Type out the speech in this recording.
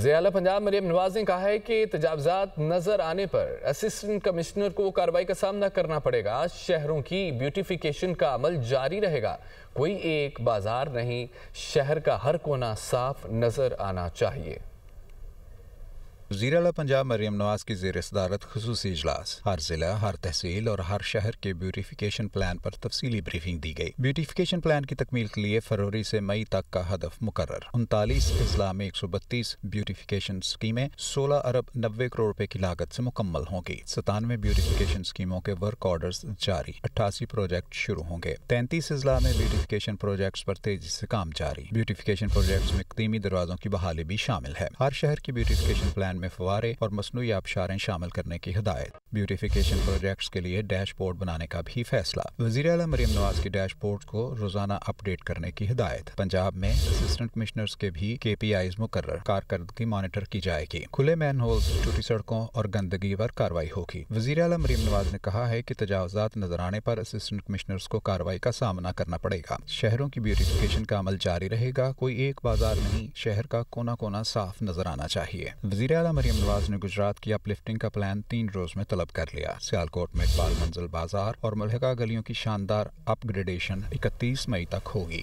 ضیاء پنجاب مریم نواز نے کہا ہے کہ تجاوزات نظر آنے پر اسسٹنٹ کمشنر کو کارروائی کا سامنا کرنا پڑے گا۔ شہروں کی بیوٹیفیکیشن کا عمل جاری رہے گا، کوئی ایک بازار نہیں، شہر کا ہر کونا صاف نظر آنا چاہیے۔ وزیر اعلیٰ پنجاب مریم نواز کی زیر صدارت خصوصی اجلاس۔ ہر ضلع، ہر تحصیل اور ہر شہر کے بیوٹیفیکیشن پلان پر تفصیلی بریفنگ دی گئی۔ بیوٹیفیکیشن پلان کی تکمیل کے لیے فروری سے مئی تک کا ہدف مقرر۔ 39 اضلاع میں 132 بیوٹیفیکیشن اسکیمیں 16 ارب 90 کروڑ روپے کی لاگت سے مکمل ہوں گی۔ 97 بیوٹیفیکیشن اسکیموں کے ورک آرڈرز جاری، 88 پروجیکٹ شروع ہوں گے۔ 33 اضلاع میں بیوٹیفیکیشن پروجیکٹس پر تیزی سے کام جاری۔ بیوٹیفیکیشن پروجیکٹس میں قدیمی دروازوں کی بحالی بھی شامل ہے۔ ہر شہر کی بیوٹیفیکیشن پلان میں فوارے اور مصنوعی آبشاریں شامل کرنے کی ہدایت۔ بیوٹیفیکیشن پروجیکٹس کے لیے ڈیش بورڈ بنانے کا بھی فیصلہ۔ وزیر اعلیٰ مریم نواز کی ڈیش بورڈ کو روزانہ اپ ڈیٹ کرنے کی ہدایت۔ پنجاب میں اسسٹنٹ کمشنرز کے بھی KPIs مقرر، کارکردگی مانیٹر کی جائے گی۔ کھلے مین ہولز، ٹوٹی سڑکوں اور گندگی پر کارروائی ہوگی۔ وزیر اعلیٰ مریم نواز نے کہا ہے کہ تجاوزات نظر آنے پر اسسٹنٹ کمشنرز کو کارروائی کا سامنا کرنا پڑے گا۔ شہروں کی بیوٹیفیکیشن کا عمل جاری رہے گا، کوئی ایک بازار نہیں، شہر کا کونا کونا صاف نظر آنا چاہیے۔ وزیر اعلیٰ مریم نواز نے گجرات کی اپ لفٹنگ کا پلان 3 روز میں طلب کر لیا۔ سیالکوٹ میں اقبال منزل بازار اور ملحقہ گلیوں کی شاندار اپ گریڈیشن 31 مئی تک ہوگی۔